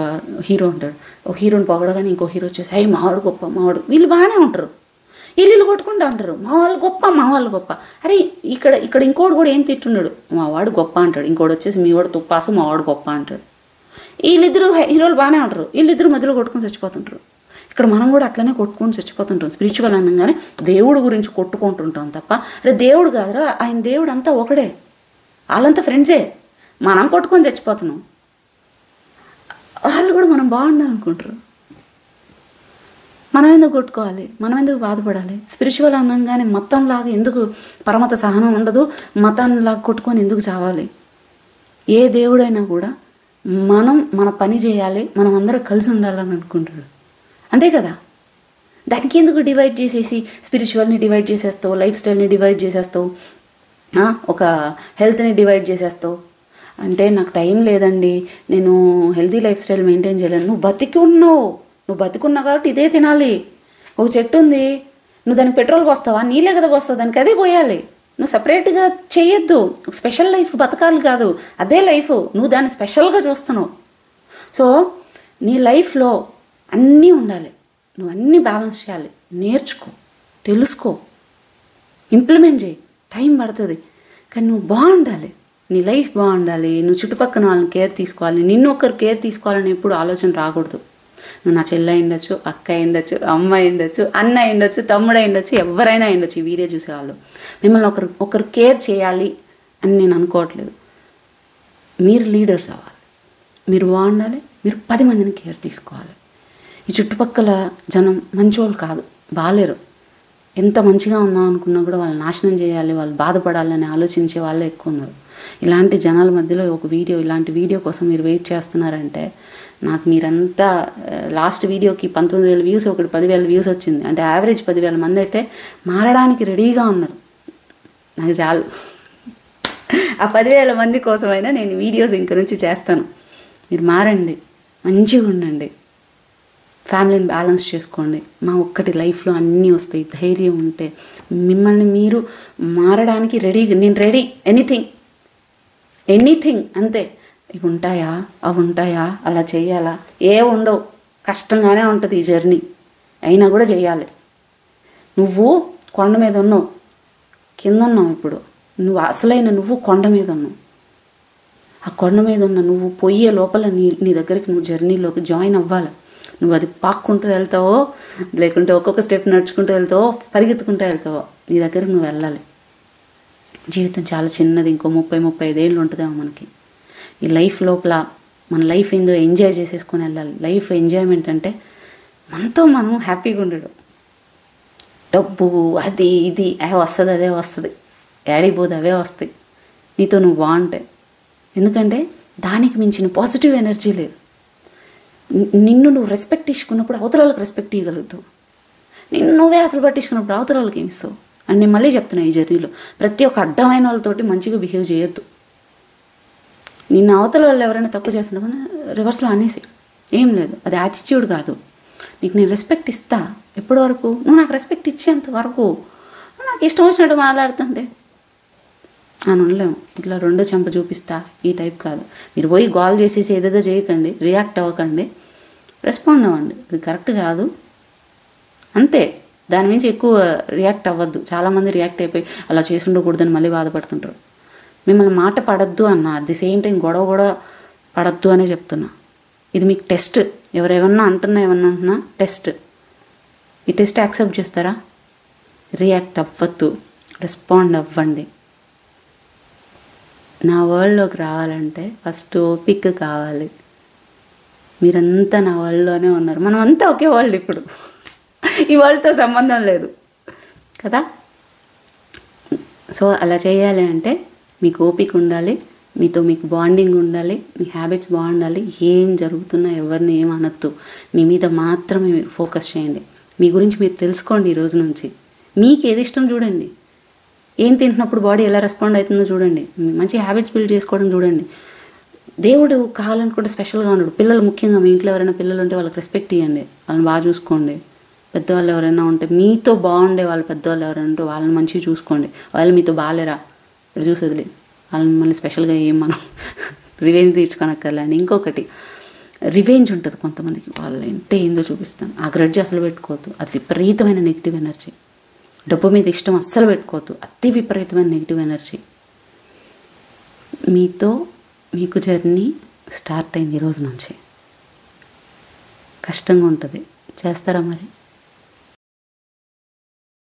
హీరో ఉంటాడు, ఒక హీరోని పొగడగానే ఇంకో హీరో వచ్చేసి హై మావాడు గొప్ప, మావాడు. వీళ్ళు బాగానే ఉంటారు, ఇల్లు కొట్టుకుంటూ ఉంటారు, మా వాళ్ళు గొప్ప. అరే ఇక్కడ ఇంకోటి కూడా ఏం తిట్టున్నాడు, మా వాడు గొప్ప అంటాడు. ఇంకోటి వచ్చేసి మీ వాడు తుప్పాసు, మా వాడు గొప్ప అంటాడు. వీళ్ళిద్దరు హీరోలు బాగానే ఉంటారు, వీళ్ళిద్దరు మధ్యలో కొట్టుకొని చచ్చిపోతుంటారు. ఇక్కడ మనం కూడా అట్లనే కొట్టుకొని చచ్చిపోతుంటాం. స్పిరిచువల్ అనగానే దేవుడు గురించి కొట్టుకుంటుంటాం తప్ప, అరే దేవుడు కాదురా, ఆయన దేవుడు అంతా ఒకడే, వాళ్ళంతా ఫ్రెండ్సే. మనం కొట్టుకొని చచ్చిపోతున్నాం, వాళ్ళు కూడా మనం బాగుండాలనుకుంటారు. మనం ఎందుకు కొట్టుకోవాలి, మనం ఎందుకు బాధపడాలి? స్పిరిచువల్ అనగానే మతంలాగా ఎందుకు పరమత సహనం ఉండదు, మతాన్లాగా కొట్టుకొని ఎందుకు చావాలి? ఏ దేవుడైనా కూడా మన పని చేయాలి, మనం అందరం కలిసి ఉండాలని అనుకుంటాడు, అంతే కదా. దానికి ఎందుకు డివైడ్ చేసేసి స్పిరిచువల్ని డివైడ్ చేసేస్తావు, లైఫ్ స్టైల్ని డివైడ్ చేసేస్తావు, ఒక హెల్త్ని డివైడ్ చేసేస్తావు. అంటే నాకు టైం లేదండి, నేను హెల్తీ లైఫ్ స్టైల్ మెయింటైన్ చేయలేను. నువ్వు బతికున్నావు కాబట్టి ఇదే తినాలి. ఒక చెట్టు ఉంది, నువ్వు దానికి పెట్రోల్ పోస్తావా? నీళ్ళే కదా పోస్తావు, దానికి అదే పోయాలి. నువ్వు సపరేట్గా చేయొద్దు. ఒక స్పెషల్ లైఫ్ బతకాలి కాదు, అదే లైఫ్. నువ్వు దాన్ని స్పెషల్గా చూస్తున్నావు. సో నీ లైఫ్లో అన్నీ ఉండాలి, నువ్వు అన్నీ బ్యాలెన్స్ చేయాలి. నేర్చుకో, తెలుసుకో, ఇంప్లిమెంట్ చేయి. టైం పడుతుంది కానీ నువ్వు బాగుండాలి, నీ లైఫ్ బాగుండాలి. నువ్వు చుట్టుపక్కల వాళ్ళని కేర్ తీసుకోవాలి, నిన్ను ఒకరు కేర్ తీసుకోవాలని ఎప్పుడు ఆలోచన రాకూడదు. నువ్వు నా చెల్లి అయిండొచ్చు, అక్క అయిండొచ్చు, అమ్మ అయిండొచ్చు, అన్న అయిండొచ్చు, తమ్ముడు అయిండొచ్చు, ఎవరైనా అయిండొచ్చు. ఈ వీడియో చూసేవాళ్ళు మిమ్మల్ని ఒకరు కేర్ చేయాలి అని నేను అనుకోవట్లేదు. మీరు లీడర్స్ అవ్వాలి, మీరు బాగుండాలి, మీరు 10 మందిని కేర్ తీసుకోవాలి. ఈ చుట్టుపక్కల జనం మంచోళ్ళు కాదు, బాలేరు. ఎంత మంచిగా ఉందాం అనుకున్నా కూడా వాళ్ళు నాశనం చేయాలి, వాళ్ళు బాధపడాలని ఆలోచించే వాళ్ళే ఎక్కువ ఉన్నారు. ఇలాంటి జనాల మధ్యలో ఇలాంటి వీడియో కోసం మీరు వెయిట్ చేస్తున్నారంటే నాకు మీరంతా లాస్ట్ వీడియోకి 19,000 వ్యూస్, ఒకటి 10,000 వ్యూస్ వచ్చింది. అంటే యావరేజ్ 10,000 మంది అయితే మారడానికి రెడీగా ఉన్నారు. నాకు చాలు. ఆ 10,000 మంది కోసమైనా నేను వీడియోస్ ఇంక నుంచి చేస్తాను. మీరు మారండి, మంచిగా ఉండండి, ఫ్యామిలీని బ్యాలెన్స్ చేసుకోండి. మా ఒక్కటి లైఫ్లో అన్నీ వస్తాయి. ధైర్యం ఉంటే మిమ్మల్ని మీరు మారడానికి నేను రెడీ. ఎనీథింగ్ అంతే. ఇవి ఉంటాయా, అవి ఉంటాయా, అలా చేయాలా, ఉండవు. కష్టంగానే ఉంటుంది ఈ జర్నీ, అయినా కూడా చేయాలి. నువ్వు కొండ మీద ఉన్నావు, కింద ఉన్నావు. ఇప్పుడు నువ్వు కొండ మీద ఉన్నావు. ఆ కొండ మీద ఉన్న నువ్వు పోయే లోపల నీ దగ్గరికి నువ్వు జర్నీలోకి జాయిన్ అవ్వాలి. నువ్వు అది పాక్కుంటూ వెళ్తావో, లేకుంటే ఒక్కొక్క స్టెప్ నడుచుకుంటూ వెళ్తావో, పరిగెత్తుకుంటూ వెళ్తావో, నీ దగ్గరికి నువ్వు వెళ్ళాలి. జీవితం చాలా చిన్నది. ఇంకో 30-35 ఏళ్ళు ఉంటుందేమో మనకి. ఈ లైఫ్ లోపల మన లైఫ్ ఏందో ఎంజాయ్ చేసేసుకొని వెళ్ళాలి. లైఫ్ ఎంజాయ్మెంట్ అంటే మనతో మనం హ్యాపీగా ఉండడం. డబ్బు అది ఇది వస్తుంది, అదే వస్తుంది, ఏడిపోదు, అవే వస్తాయి. నీతో నువ్వు బాగుంటాయి. ఎందుకంటే దానికి మించిన పాజిటివ్ ఎనర్జీ లేదు. నిన్ను నువ్వు రెస్పెక్ట్ ఇచ్చుకున్నప్పుడు అవతరాలకు రెస్పెక్ట్ ఇవ్వగలుగుతావు. నిన్ను నువ్వే అసలు పట్టించుకున్నప్పుడు అవతరాలకు ఏమి ఇస్తావు. అండ్ నేను మళ్ళీ చెప్తున్నా, ఈ జర్నీలో ప్రతి ఒక్క అడ్డమైన వాళ్ళతోటి మంచిగా బిహేవ్ చేయొద్దు. నిన్ను అవతల వాళ్ళు ఎవరైనా తప్పు చేస్తున్నా రివర్స్లో అనేసి ఏం లేదు. అది యాటిట్యూడ్ కాదు. నీకు నేను రెస్పెక్ట్ ఇస్తా. ఎప్పటి వరకు? నువ్వు నాకు రెస్పెక్ట్ ఇచ్చేంత వరకు. నాకు ఇష్టం వచ్చినట్టు మాట్లాడుతుంటే అని ఉండలేము. ఇట్లా రెండో చెంప చూపిస్తా ఈ టైప్ కాదు. మీరు పోయి గోల్ చేసేసి ఏదేదో చేయకండి, రియాక్ట్ అవ్వకండి, రెస్పాండ్ అవ్వండి. ఇది కరెక్ట్ కాదు అంతే. దాని మించి ఎక్కువ రియాక్ట్ అవ్వద్దు. చాలామంది రియాక్ట్ అయిపోయి అలా చేసి ఉండకూడదని మళ్ళీ బాధపడుతుంటారు. మిమ్మల్ని మాట పడద్దు అన్న, అట్ ది సేమ్ టైం గొడవ కూడా పడద్దు అనే చెప్తున్నా. ఇది మీకు టెస్ట్. ఏమన్నా అంటున్నా టెస్ట్. ఈ టెస్ట్ యాక్సెప్ట్ చేస్తారా? రియాక్ట్ అవ్వద్దు, రెస్పాండ్ అవ్వండి. నా వరల్డ్లోకి రావాలంటే ఫస్ట్ ఓపిక కావాలి. మీరంతా నా వరల్డ్లోనే ఉన్నారు. మనం అంతా ఒకే వరల్డ్. ఇప్పుడు ఈ వరల్డ్తో సంబంధం లేదు కదా. సో అలా చేయాలి అంటే మీకు ఓపిక ఉండాలి, మీకు బాండింగ్ ఉండాలి, మీ హ్యాబిట్స్ బాగుండాలి. ఏం జరుగుతున్నా ఎవరిని ఏం అనొద్దు. మీ మీద మాత్రమే మీరు ఫోకస్ చేయండి. మీ గురించి మీరు తెలుసుకోండి. ఈ రోజు నుంచి మీకు ఏది ఇష్టం చూడండి. ఏం తింటున్నప్పుడు బాడీ ఎలా రెస్పాండ్ అవుతుందో చూడండి. మంచి హ్యాబిట్స్ బిల్డ్ చేసుకోవడం చూడండి. దేవుడు కావాలనుకుంటే స్పెషల్గా ఉన్నాడు. పిల్లలు ముఖ్యంగా మీ ఇంట్లో ఎవరైనా పిల్లలు ఉంటే వాళ్ళకి రెస్పెక్ట్ ఇవ్వండి, వాళ్ళని బాగా చూసుకోండి. పెద్దవాళ్ళు ఎవరైనా ఉంటే మీతో బాగుండే వాళ్ళు, పెద్దవాళ్ళు ఎవరైనా ఉంటే వాళ్ళని మంచిగా చూసుకోండి. వాళ్ళు మీతో బాగాలేరా ఇక్కడ చూసి వదిలే వాళ్ళని మళ్ళీ స్పెషల్గా ఏం మనం రివెంజ్ తీర్చుకోనక్కర్లే. అని ఇంకొకటి రివెంజ్ ఉంటుంది కొంతమందికి. వాళ్ళు అంటే ఏందో చూపిస్తాను. ఆ గ్రడ్జ్ అసలు పెట్టుకోవద్దు. అది విపరీతమైన నెగిటివ్ ఎనర్జీ. డబ్బు మీద ఇష్టం అస్సలు పెట్టుకోవద్దు. అతి విపరీతమైన నెగిటివ్ ఎనర్జీ. మీకు జర్నీ స్టార్ట్ అయింది ఈ రోజు నుంచి. కష్టంగా ఉంటుంది. చేస్తారా మరి?